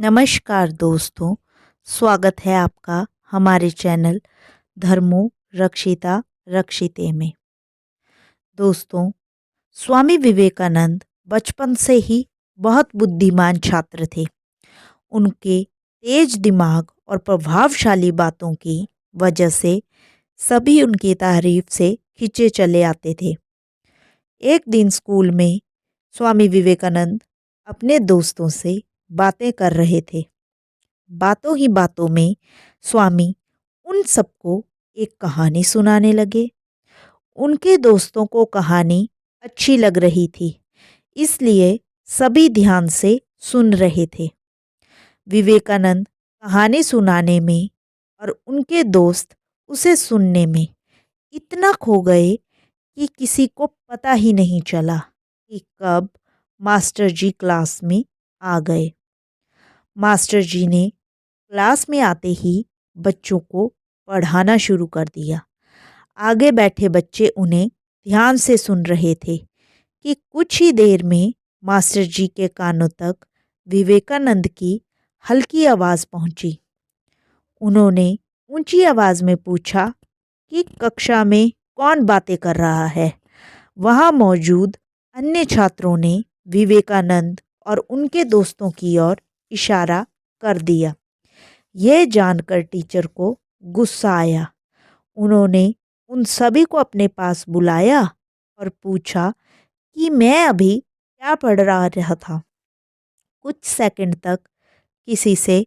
नमस्कार दोस्तों, स्वागत है आपका हमारे चैनल धर्मो रक्षिता रक्षिते में। दोस्तों, स्वामी विवेकानंद बचपन से ही बहुत बुद्धिमान छात्र थे। उनके तेज दिमाग और प्रभावशाली बातों की वजह से सभी उनकी तारीफ से खींचे चले आते थे। एक दिन स्कूल में स्वामी विवेकानंद अपने दोस्तों से बातें कर रहे थे। बातों ही बातों में स्वामी उन सबको एक कहानी सुनाने लगे। उनके दोस्तों को कहानी अच्छी लग रही थी, इसलिए सभी ध्यान से सुन रहे थे। विवेकानंद कहानी सुनाने में और उनके दोस्त उसे सुनने में इतना खो गए कि किसी को पता ही नहीं चला कि कब मास्टर जी क्लास में आ गए। मास्टर जी ने क्लास में आते ही बच्चों को पढ़ाना शुरू कर दिया। आगे बैठे बच्चे उन्हें ध्यान से सुन रहे थे कि कुछ ही देर में मास्टर जी के कानों तक विवेकानंद की हल्की आवाज़ पहुंची। उन्होंने ऊंची आवाज़ में पूछा कि कक्षा में कौन बातें कर रहा है। वहां मौजूद अन्य छात्रों ने विवेकानंद और उनके दोस्तों की ओर इशारा कर दिया। यह जानकर टीचर को गुस्सा आया। उन्होंने उन सभी को अपने पास बुलाया और पूछा कि मैं अभी क्या पढ़ रहा था। कुछ सेकंड तक किसी से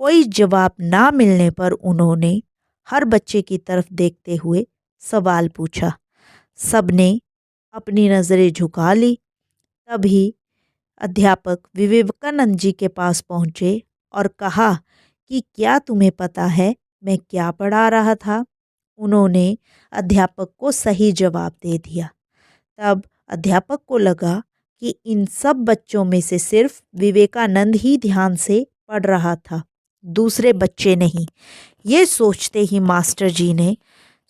कोई जवाब ना मिलने पर उन्होंने हर बच्चे की तरफ देखते हुए सवाल पूछा। सबने अपनी नज़रें झुका ली। तभी अध्यापक विवेकानंद जी के पास पहुंचे और कहा कि क्या तुम्हें पता है मैं क्या पढ़ा रहा था। उन्होंने अध्यापक को सही जवाब दे दिया। तब अध्यापक को लगा कि इन सब बच्चों में से सिर्फ विवेकानंद ही ध्यान से पढ़ रहा था, दूसरे बच्चे नहीं। ये सोचते ही मास्टर जी ने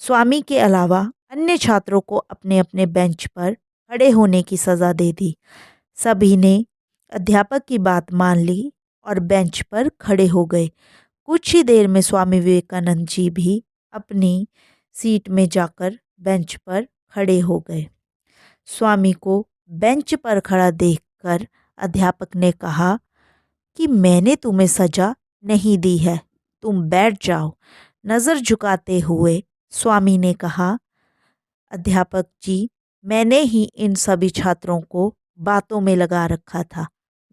स्वामी के अलावा अन्य छात्रों को अपने अपने बेंच पर खड़े होने की सज़ा दे दी। सभी ने अध्यापक की बात मान ली और बेंच पर खड़े हो गए। कुछ ही देर में स्वामी विवेकानंद जी भी अपनी सीट में जाकर बेंच पर खड़े हो गए। स्वामी को बेंच पर खड़ा देखकर अध्यापक ने कहा कि मैंने तुम्हें सजा नहीं दी है, तुम बैठ जाओ। नज़र झुकाते हुए स्वामी ने कहा, अध्यापक जी, मैंने ही इन सभी छात्रों को बातों में लगा रखा था,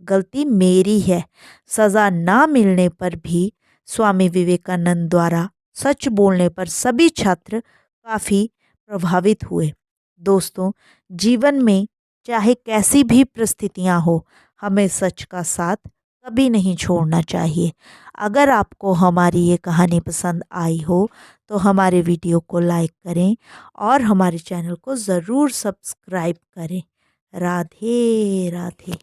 गलती मेरी है। सज़ा ना मिलने पर भी स्वामी विवेकानंद द्वारा सच बोलने पर सभी छात्र काफ़ी प्रभावित हुए। दोस्तों, जीवन में चाहे कैसी भी परिस्थितियां हो, हमें सच का साथ कभी नहीं छोड़ना चाहिए। अगर आपको हमारी ये कहानी पसंद आई हो तो हमारे वीडियो को लाइक करें और हमारे चैनल को ज़रूर सब्सक्राइब करें। राधे राधे।